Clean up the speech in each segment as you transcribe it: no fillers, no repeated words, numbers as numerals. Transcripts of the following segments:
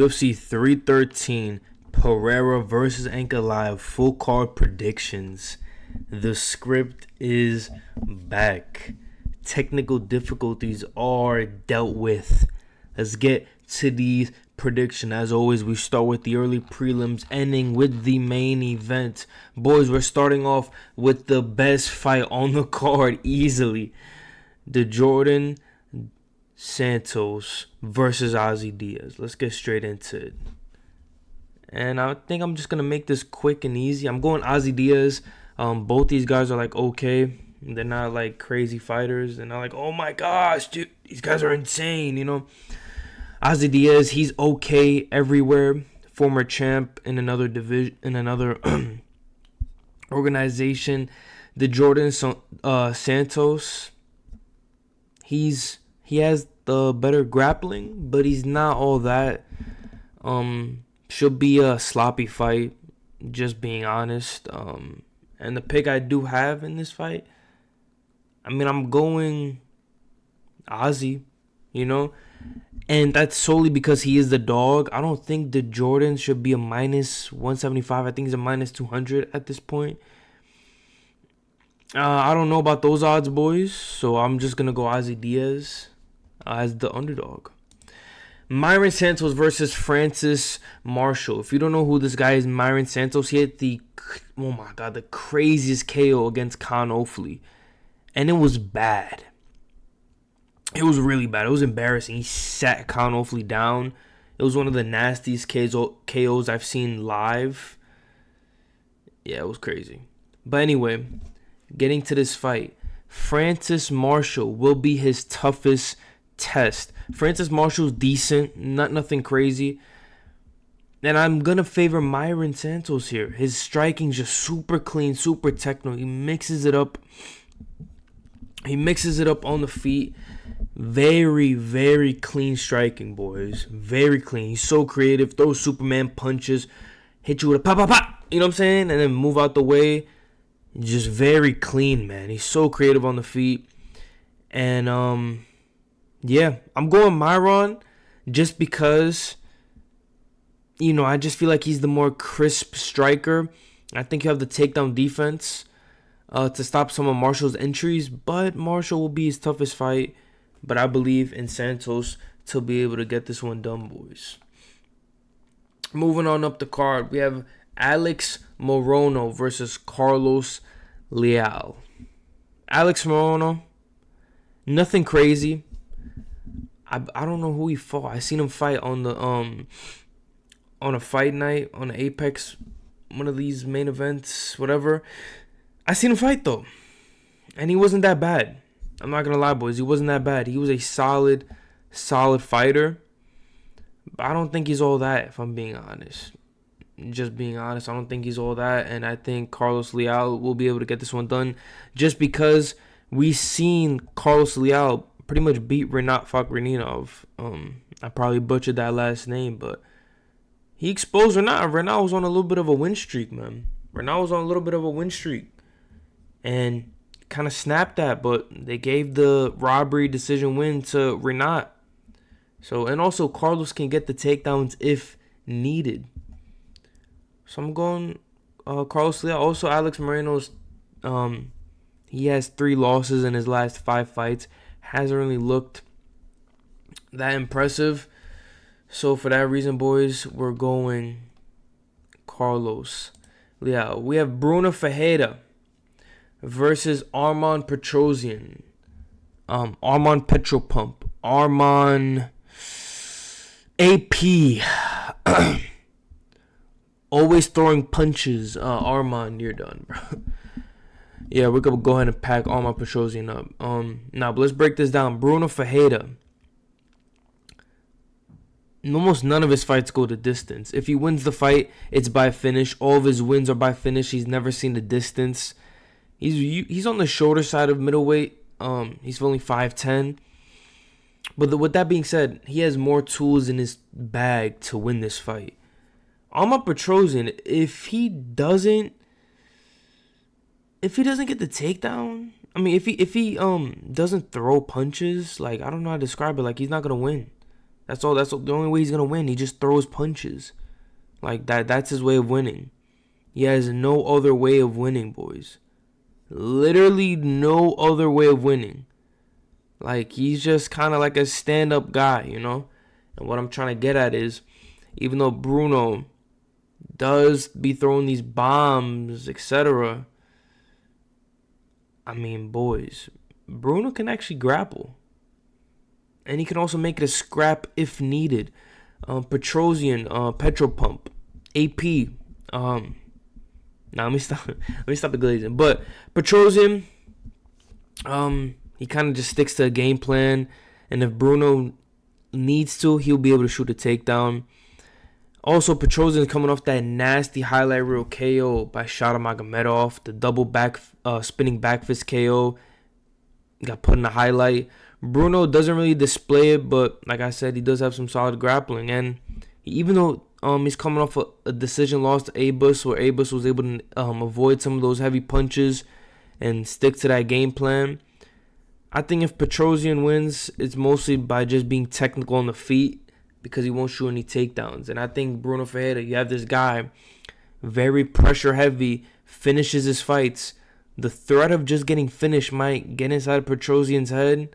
UFC 313, Pereira versus Ankalaev, full card predictions. The script is back. Technical difficulties are dealt with. Let's get to these predictions. As always, we start with the early prelims, ending with the main event. Boys, we're starting off with the best fight on the card easily. The Jordan Santos versus Ozzy Diaz. Let's get straight into it. And I think I'm just going to make this quick and easy. I'm going Ozzy Diaz. Both these guys are like okay. They're not like crazy fighters. They're not like, oh my gosh, dude, these guys are insane, you know. Ozzy Diaz, he's okay everywhere. Former champ in another division, in another organization. The Jordan Santos, he has the better grappling, but he's not all that. Should be a sloppy fight, just being honest. And the pick I do have in this fight, I mean, I'm going Ozzy, you know? And that's solely because he is the dog. I don't think the Jordan should be a minus 175. I think he's a minus 200 at this point. I don't know about those odds, boys. So I'm just going to go Ozzy Diaz as the underdog. Myron Santos versus Francis Marshall. If you don't know who this guy is, Myron Santos, he had the craziest KO against Con Ofley. And it was bad. It was really bad. It was embarrassing. He sat Con Ofley down. It was one of the nastiest KOs I've seen live. Yeah, it was crazy. But anyway, getting to this fight, Francis Marshall will be his toughest test. Francis Marshall's decent, nothing crazy. And I'm going to favor Myron Santos here. His striking's just super clean, super techno. He mixes it up. He mixes it up on the feet. Very, very clean striking, boys. Very clean. He's so creative. Throws Superman punches. Hit you with a pop, pop, pop. You know what I'm saying? And then move out the way. Just very clean, man. He's so creative on the feet. And, yeah, I'm going Myron just because, you know, I just feel like he's the more crisp striker. I think you have the takedown defense to stop some of Marshall's entries, but Marshall will be his toughest fight. But I believe in Santos to be able to get this one done, boys. Moving on up the card, we have Alex Morono versus Carlos Leal. Alex Morono, nothing crazy. I don't know who he fought. I seen him fight on the on a fight night on the Apex, one of these main events, whatever. I seen him fight though, and he wasn't that bad. I'm not gonna lie, boys. He wasn't that bad. He was a solid fighter. But I don't think he's all that, if I'm being honest. Just being honest, I don't think he's all that, and I think Carlos Leal will be able to get this one done, just because we seen Carlos Leal pretty much beat Renat Fakhrinov. I probably butchered that last name, but he exposed Renat. Renat was on a little bit of a win streak, man. Renat was on a little bit of a win streak. And kind of snapped that, but they gave the robbery decision win to Renat. So, and also Carlos can get the takedowns if needed. So I'm going Carlos Leal. Also, Alex Moreno's, he has 3 losses in his last 5 fights. Hasn't really looked that impressive. So for that reason, boys, we're going Carlos Leal. We have Bruno Ferreira versus Arman Petrosyan. Arman Petropump. Arman AP. Always throwing punches. Arman, you're done, bro. Yeah, we're going to go ahead and pack Arman Petrosyan up. Now, but let's break this down. Bruno Ferreira. Almost none of his fights go the distance. If he wins the fight, it's by finish. All of his wins are by finish. He's never seen the distance. He's on the shorter side of middleweight. He's only 5'10". But with that being said, he has more tools in his bag to win this fight. Arman Petrosyan, if he doesn't get the takedown, I mean, if he doesn't throw punches, like, I don't know how to describe it, like, he's not gonna win. That's all. That's the only way he's gonna win. He just throws punches. Like that. That's his way of winning. He has no other way of winning, boys. Literally no other way of winning. Like, he's just kind of like a stand-up guy, you know? And what I'm trying to get at is, even though Bruno does be throwing these bombs, etc., I mean, boys, Bruno can actually grapple. And he can also make it a scrap if needed. Petrosian, Petropump, AP. Now let me stop. Let me stop the glazing. But Petrosian, he kind of just sticks to a game plan, and if Bruno needs to, he'll be able to shoot a takedown. Also, Petrosian is coming off that nasty highlight reel KO by Shada Magomedov, the double back, spinning back fist KO. Got put in the highlight. Bruno doesn't really display it, but like I said, he does have some solid grappling. And even though he's coming off a decision loss to Abus, where Abus was able to avoid some of those heavy punches and stick to that game plan, I think if Petrosian wins, it's mostly by just being technical on the feet, because he won't shoot any takedowns. And I think Bruno Ferreira, you have this guy, very pressure heavy, finishes his fights. The threat of just getting finished might get inside Petrosian's head.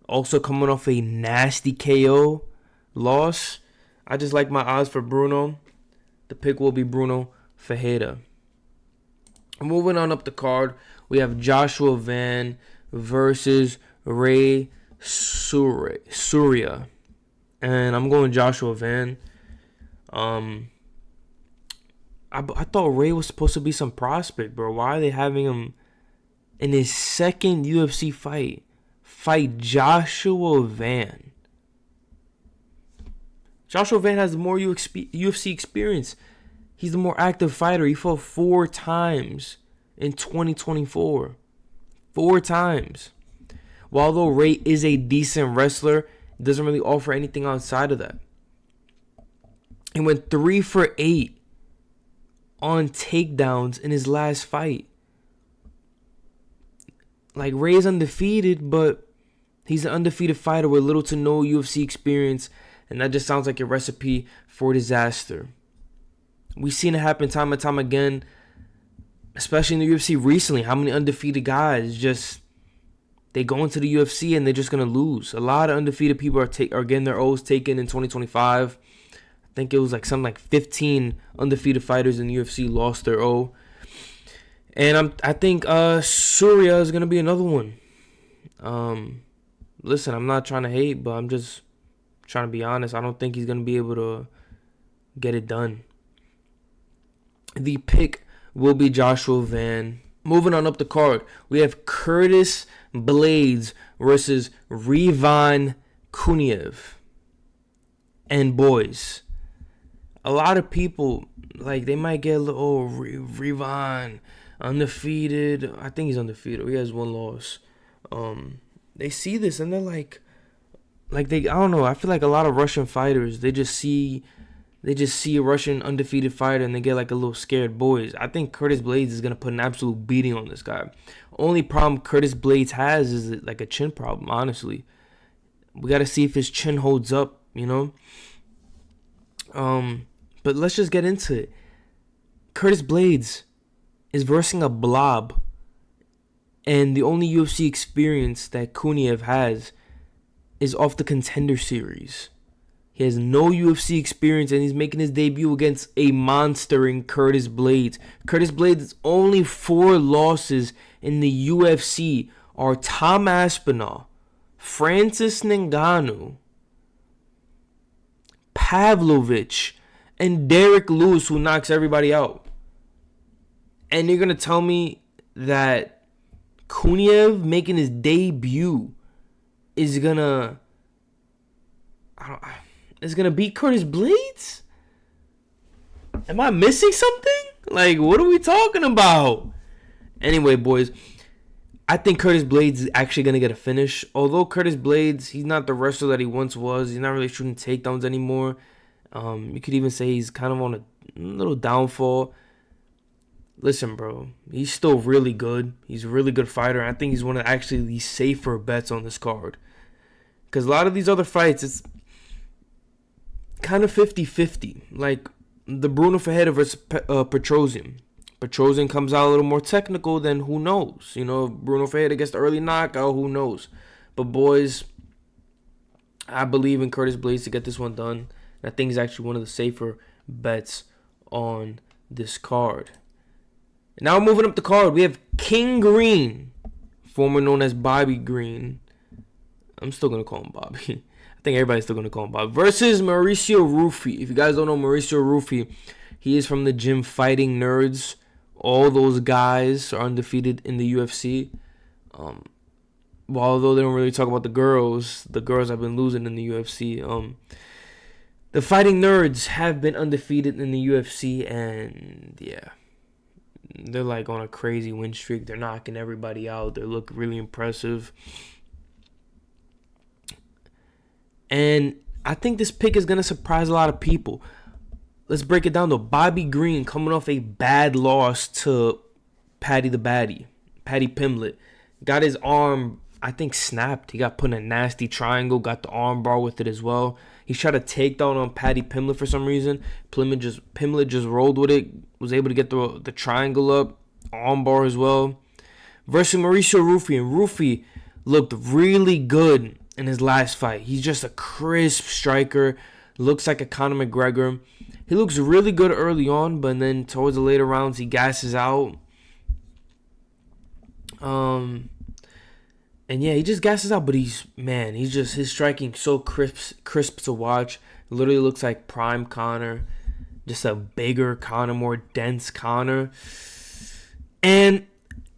Also coming off a nasty KO loss. I just like my odds for Bruno. The pick will be Bruno Ferreira. Moving on up the card, we have Joshua Van versus Ray Surya. And I'm going Joshua Van. I thought Ray was supposed to be some prospect, bro. Why are they having him in his second UFC fight? Fight Joshua Van. Joshua Van has more UFC experience. He's the more active fighter. He fought 4 times in 2024. 4 times. While though Ray is a decent wrestler, doesn't really offer anything outside of that. He went 3 for 8 on takedowns in his last fight. Like, Ray's undefeated, but he's an undefeated fighter with little to no UFC experience, and that just sounds like a recipe for disaster. We've seen it happen time and time again, especially in the UFC recently. How many undefeated guys just, they go into the UFC and they're just going to lose. A lot of undefeated people are getting their O's taken in 2025. I think it was like something like 15 undefeated fighters in the UFC lost their O. And I think Surya is going to be another one. Listen, I'm not trying to hate, but I'm just trying to be honest. I don't think he's going to be able to get it done. The pick will be Joshua Van. Moving on up the card, we have Curtis Blades versus Rivan Kuniev. And boys, a lot of people, like, they might get a little, Rivan, undefeated. I think he's undefeated. He has 1 loss. They see this and they're like I don't know. I feel like a lot of Russian fighters, they just see a Russian undefeated fighter and they get like a little scared. Boys, I think Curtis Blades is gonna put an absolute beating on this guy. Only problem Curtis Blades has is like a chin problem. Honestly, we gotta see if his chin holds up. You know. But let's just get into it. Curtis Blades is versing a blob, and the only UFC experience that Kuniev has is off the Contender Series. He has no UFC experience, and he's making his debut against a monster in Curtis Blades. Curtis Blades' only 4 losses in the UFC are Tom Aspinall, Francis Ngannou, Pavlovich, and Derek Lewis, who knocks everybody out. And you're going to tell me that Kuniev making his debut is going to beat Curtis Blades? Am I missing something? Like, what are we talking about? Anyway, boys, I think Curtis Blades is actually going to get a finish. Although Curtis Blades, he's not the wrestler that he once was. He's not really shooting takedowns anymore. You could even say he's kind of on a little downfall. Listen, bro, he's still really good. He's a really good fighter. I think he's one of actually the safer bets on this card. Because a lot of these other fights, kind of 50-50. Like the Bruno Ferreira versus Petrosian. Petrosian comes out a little more technical, then who knows? You know, if Bruno Ferreira gets the early knockout, who knows? But boys, I believe in Curtis Blades to get this one done. And I think he's actually one of the safer bets on this card. Now moving up the card, we have King Green, formerly known as Bobby Green. I'm still going to call him Bobby. I think everybody's still going to call him Bobby. Versus Mauricio Ruffi. If you guys don't know Mauricio Ruffi, he is from the gym Fighting Nerds. All those guys are undefeated in the UFC. Although they don't really talk about the girls have been losing in the UFC. The Fighting Nerds have been undefeated in the UFC, and yeah, they're like on a crazy win streak. They're knocking everybody out. They look really impressive. And I think this pick is going to surprise a lot of people. Let's break it down though. Bobby Green coming off a bad loss to Paddy Pimblett. Got his arm, I think, snapped. He got put in a nasty triangle, got the arm bar with it as well. He tried a takedown on Paddy Pimblett for some reason. Pimblett just rolled with it, was able to get the triangle up, arm bar as well. Versus Mauricio Ruffi, and Ruffi looked really good in his last fight. He's just a crisp striker, looks like a Conor McGregor. He looks really good early on, but then towards the later rounds, he gasses out. And yeah, he just gasses out, but his striking so crisp to watch. It literally looks like prime Conor, just a bigger Conor, more dense Conor. And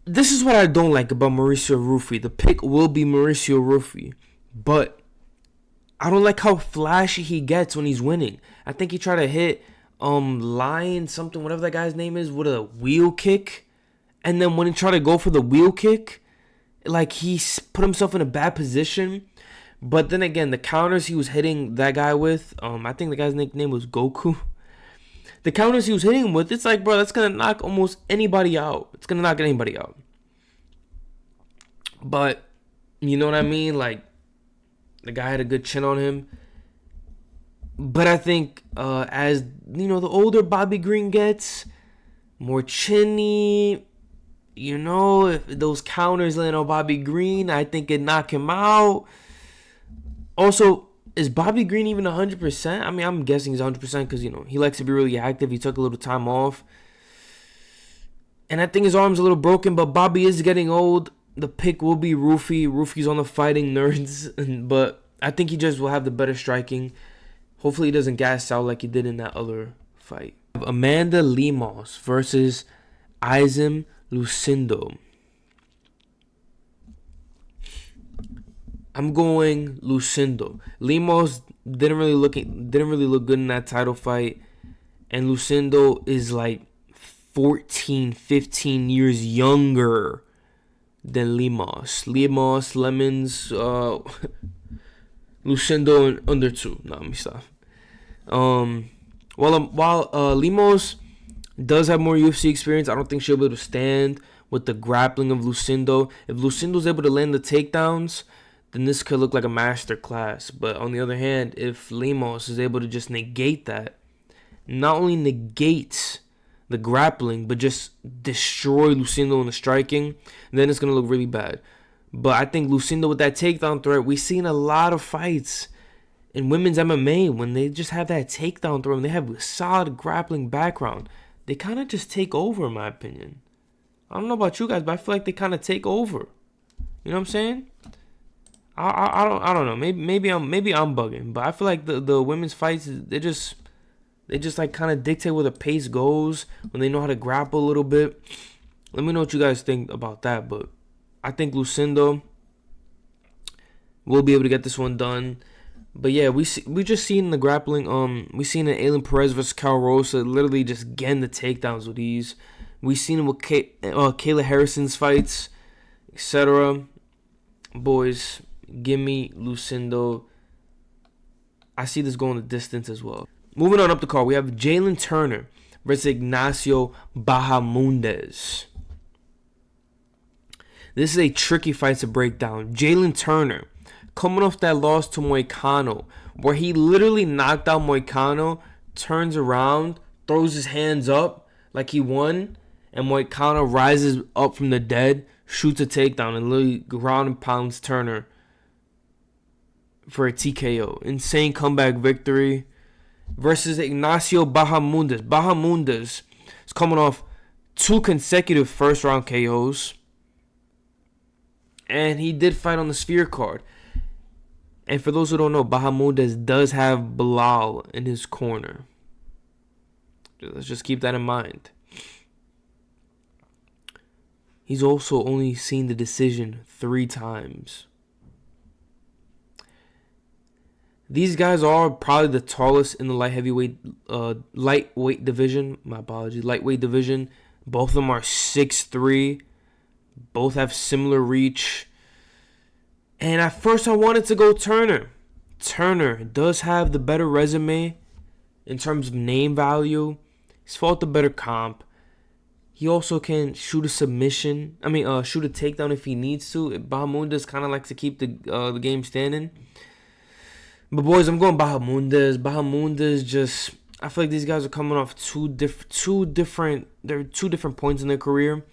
this is what I don't like about Mauricio Ruffi. The pick will be Mauricio Ruffi, but I don't like how flashy he gets when he's winning. I think he tried to hit Lion something, whatever that guy's name is, with a wheel kick. And then when he tried to go for the wheel kick, like he put himself in a bad position. But then again, the counters he was hitting that guy with, I think the guy's nickname was Goku. The counters he was hitting him with, it's like, bro, that's going to knock almost anybody out. It's going to knock anybody out. But, you know what I mean? Like, the guy had a good chin on him. But I think as, you know, the older Bobby Green gets, more chinny, you know, if those counters land on Bobby Green, I think it knock him out. Also, is Bobby Green even 100%? I mean, I'm guessing he's 100% because, you know, he likes to be really active. He took a little time off. And I think his arm's a little broken, but Bobby is getting old. The pick will be Ruffi. Ruffi's on the Fighting Nerds, but I think he just will have the better striking. Hopefully he doesn't gas out like he did in that other fight. Amanda Lemos versus Izem Lucindo. I'm going Lucindo. Lemos didn't really look good in that title fight, and Lucindo is like 14, 15 years younger than Lemons, Lucindo under 2. No, let me stop. While Lemos does have more UFC experience, I don't think she'll be able to stand with the grappling of Lucindo. If Lucindo's able to land the takedowns, then this could look like a master class. But on the other hand, if Lemos is able to just negate that, not only negates the grappling, but just destroy Lucindo in the striking, then it's going to look really bad. But I think Lucindo with that takedown threat, we've seen a lot of fights in women's MMA when they just have that takedown threat, and they have a solid grappling background. They kind of just take over, in my opinion. I don't know about you guys, but I feel like they kind of take over. You know what I'm saying? I don't know. Maybe I'm bugging, but I feel like the women's fights, they just like kind of dictate where the pace goes when they know how to grapple a little bit. Let me know what you guys think about that, but I think Lucindo will be able to get this one done. But yeah, we just seen the grappling. We seen an Aylin Perez versus Cal Rosa literally just getting the takedowns with ease. We seen it with Kayla Harrison's fights, etc. Boys, give me Lucindo. I see this going the distance as well. Moving on up the card, we have Jalen Turner versus Ignacio Bahamondes. This is a tricky fight to break down. Jalen Turner, coming off that loss to Moicano, where he literally knocked out Moicano, turns around, throws his hands up like he won, and Moicano rises up from the dead, shoots a takedown, and literally ground and pounds Turner for a TKO. Insane comeback victory versus Ignacio Bahamondes. Bahamondes is coming off 2 consecutive first round KOs. And he did fight on the Sphere card. And for those who don't know, Bahamondes does have Bilal in his corner. Let's just keep that in mind. He's also only seen the decision 3 times. These guys are probably the tallest in the lightweight division. My apologies, lightweight division. Both of them are 6'3". Both have similar reach. And at first I wanted to go Turner. Turner does have the better resume in terms of name value. He's fought the better comp. He also can shoot a submission. Shoot a takedown if he needs to. Bahamondes kind of likes to keep the game standing. But boys, I'm going Bahamondes. Bahamondes just, I feel like these guys are coming off two different points in their career.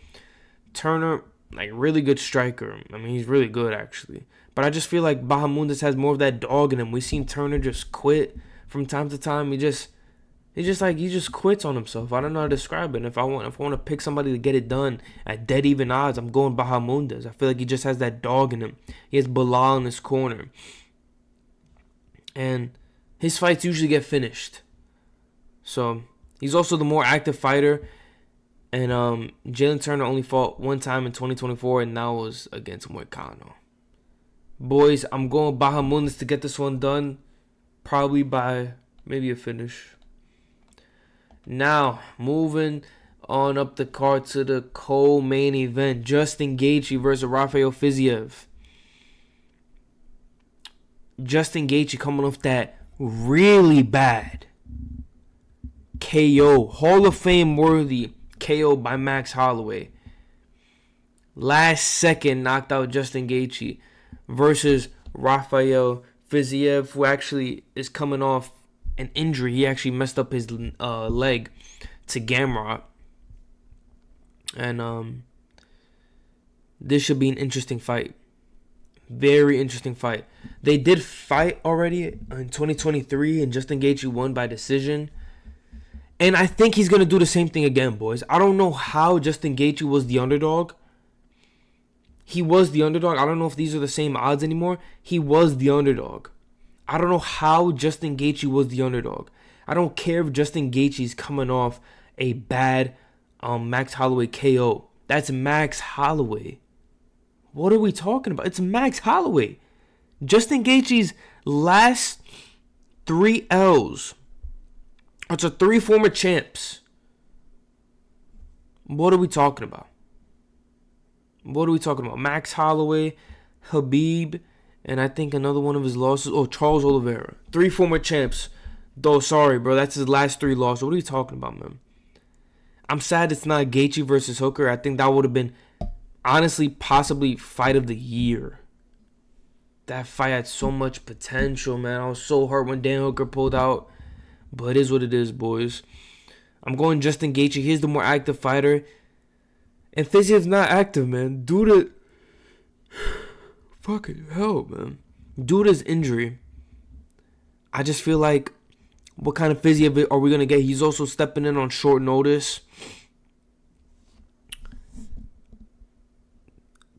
Turner, like, really good striker. I mean, he's really good actually. But I just feel like Bahamondes has more of that dog in him. We've seen Turner just quit from time to time. He just quits on himself. I don't know how to describe it. And if I want to pick somebody to get it done at dead even odds, I'm going Bahamondes. I feel like he just has that dog in him. He has Bilal in his corner. And his fights usually get finished. So he's also the more active fighter. And Jalen Turner only fought 1 time in 2024, and that was against Moicano. Boys, I'm going Bahamondes to get this one done. Probably by maybe a finish. Now, moving on up the card to the co-main event. Justin Gaethje versus Rafael Fiziev. Justin Gaethje coming off that really bad KO. Hall of Fame worthy KO by Max Holloway. Last second knocked out Justin Gaethje versus Rafael Fiziev, who actually is coming off an injury. He actually messed up his leg to Gamrot. And this should be an interesting fight. Very interesting fight. They did fight already in 2023, and Justin Gaethje won by decision. And I think he's going to do the same thing again, boys. I don't know how Justin Gaethje was the underdog. He was the underdog. I don't know if these are the same odds anymore. He was the underdog. I don't know how Justin Gaethje was the underdog. I don't care if Justin Gaethje's coming off a bad Max Holloway KO. That's Max Holloway. What are we talking about? It's Max Holloway. Justin Gaethje's last 3 L's. It's 3 former champs. What are we talking about? Max Holloway, Habib, and I think another one of his losses. Oh, Charles Oliveira. 3 former champs. Though, sorry, bro. That's his last 3 losses. What are you talking about, man? I'm sad it's not Gaethje versus Hooker. I think that would have been, honestly, possibly fight of the year. That fight had so much potential, man. I was so hurt when Dan Hooker pulled out. But it is what it is, boys. I'm going Justin Gaethje. He's the more active fighter. And Fiziev's not active, man. Due to fucking hell, man. Due to his injury, I just feel like, what kind of Fiziev are we going to get? He's also stepping in on short notice.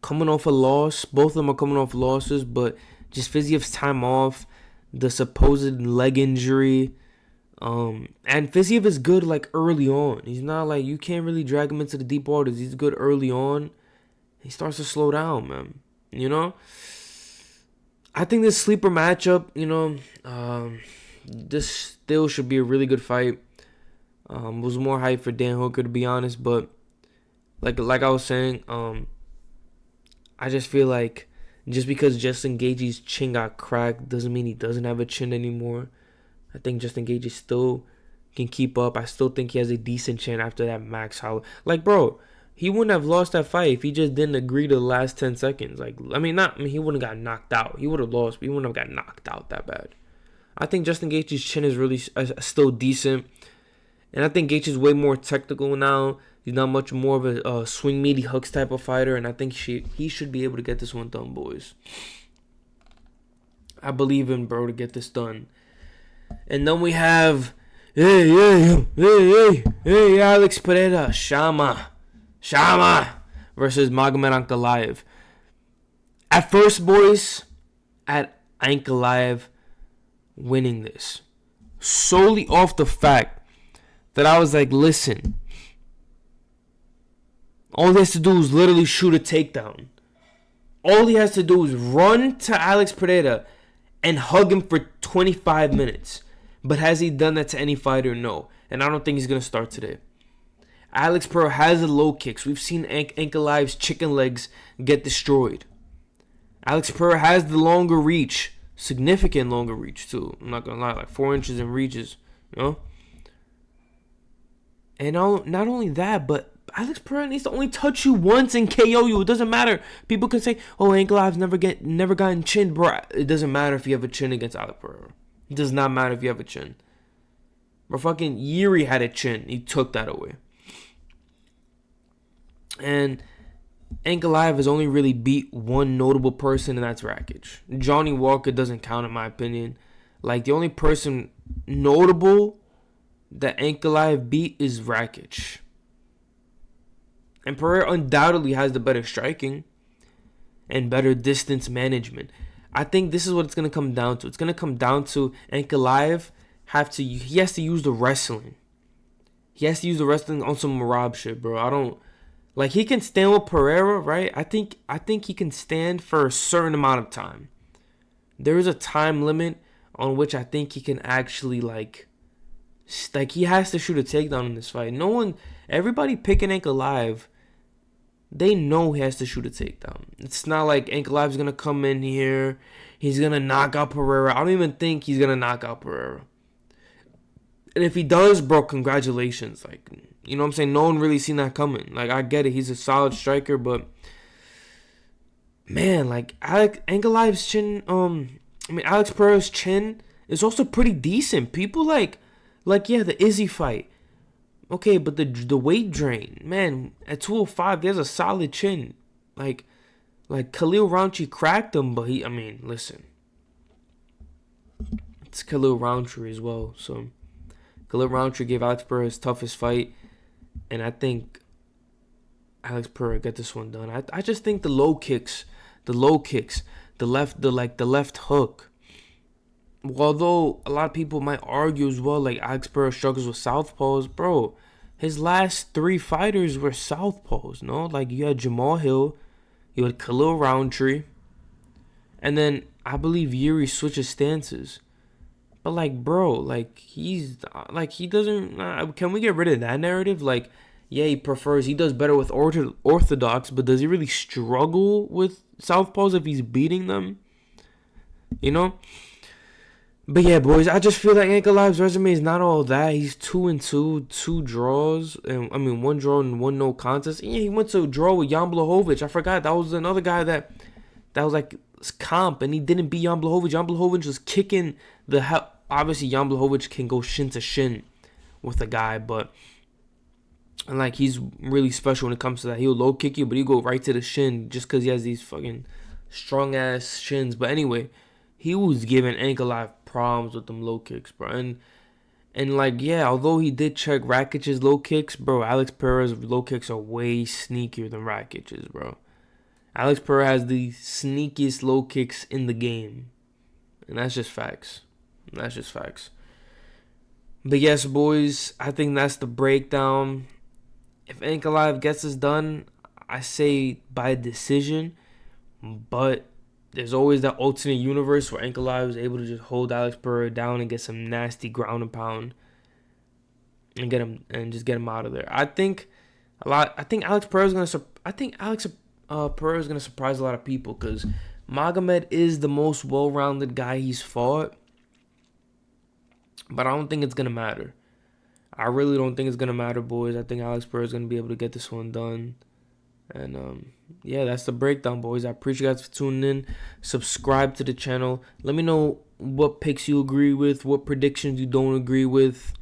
Coming off a loss. Both of them are coming off losses, but just Fiziev's time off, the supposed leg injury. And Fiziev is good like early on. He's not like, you can't really drag him into the deep waters. He's good early on. He starts to slow down, man. You know? I think this sleeper matchup, this still should be a really good fight. Was more hype for Dan Hooker, to be honest, but like I was saying, I just feel like just because Justin Gaethje's chin got cracked doesn't mean he doesn't have a chin anymore. I think Justin Gaethje still can keep up. I still think he has a decent chin after that Max Holloway. Like, bro, he wouldn't have lost that fight if he just didn't agree to the last 10 seconds. He wouldn't have got knocked out. He would have lost, but he wouldn't have got knocked out that bad. I think Justin Gaethje's chin is really still decent. And I think Gaethje is way more technical now. He's not much more of a swing meaty hooks type of fighter. And I think he should be able to get this one done, boys. I believe in bro to get this done. And then we have hey Alex Pereira Shama versus Magomed Ankalaev. At first, boys, at Ankalaev winning this solely off the fact that I was like, listen, all he has to do is literally shoot a takedown. All he has to do is run to Alex Pereira and hug him for 25 minutes. But has he done that to any fighter? No. And I don't think he's going to start today. Alex Pereira has the low kicks. We've seen Ankalaev's chicken legs get destroyed. Alex Pereira has the longer reach. Significant longer reach, too. I'm not going to lie. Like 4 inches in reaches. You know? And not only that, but Alex Pereira needs to only touch you once and KO you. It doesn't matter. People can say, "Oh, Ankalaev's never gotten chin, bro." It doesn't matter if you have a chin against Alex Pereira. It does not matter if you have a chin. But fucking Yuri had a chin. He took that away. And Ankalaev has only really beat one notable person, and that's Rakic. Johnny Walker doesn't count in my opinion. Like, the only person notable that Ankalaev beat is Rakic. And Pereira undoubtedly has the better striking and better distance management. I think this is what it's going to come down to. It's going to come down to Ankalaev he has to use the wrestling. He has to use the wrestling on some Marab shit, bro. Like, he can stand with Pereira, right? I think he can stand for a certain amount of time. There is a time limit on which I think he can actually, like he has to shoot a takedown in this fight. Everybody picking Ankalaev, they know he has to shoot a takedown. It's not like Ankalaev's going to come in here, he's going to knock out Pereira. I don't even think he's going to knock out Pereira. And if he does, bro, congratulations. Like, you know what I'm saying? No one really seen that coming. Like, I get it. He's a solid striker, but man, like, Ankalaev's chin, Alex Pereira's chin is also pretty decent. People like, yeah, the Izzy fight. Okay, but the weight drain, man, at 205, there's a solid chin. Like Khalil Rountree cracked him, but listen. It's Khalil Rountree as well. So Khalil Rountree gave Alex Pereira his toughest fight, and I think Alex Pereira get this one done. I just think the left hook. Although a lot of people might argue as well, like Alex Pereira struggles with southpaws, bro. His last 3 fighters were southpaws, no? Like, you had Jamal Hill, you had Khalil Rountree, and then I believe Yuri switches stances. But like, bro, like he doesn't. Can we get rid of that narrative? Like, yeah, he does better with orthodox, but does he really struggle with southpaws if he's beating them? You know. But yeah, boys, I just feel like Ankalaev's resume is not all that. He's 2-2, 2 draws, and 1 draw and 1 no contest. Yeah, he went to a draw with Jan Blachowicz. I forgot that was another guy that was like comp, and he didn't beat Jan Blachowicz. Jan Blachowicz was kicking the hell. Obviously, Jan Blachowicz can go shin to shin with a guy, but like, he's really special when it comes to that. He'll low kick you, but he'll go right to the shin just because he has these fucking strong ass shins. But anyway, he was giving Ankalaev problems with them low kicks, bro. And like, yeah, although he did check Rakic's low kicks, bro, Alex Pereira's low kicks are way sneakier than Rakic's, bro. Alex Pereira has the sneakiest low kicks in the game. And that's just facts. But yes, boys, I think that's the breakdown. If Ankalaev gets this done, I say by decision. But there's always that alternate universe where Ankalaev is able to just hold Alex Pereira down and get some nasty ground and pound and get him out of there. I think Alex Pereira's gonna surprise a lot of people because Magomed is the most well-rounded guy he's fought. But I don't think it's gonna matter. I really don't think it's gonna matter, boys. I think Alex Pereira is gonna be able to get this one done. And yeah, that's the breakdown, boys. I appreciate you guys for tuning in. Subscribe to the channel. Let me know what picks you agree with, what predictions you don't agree with.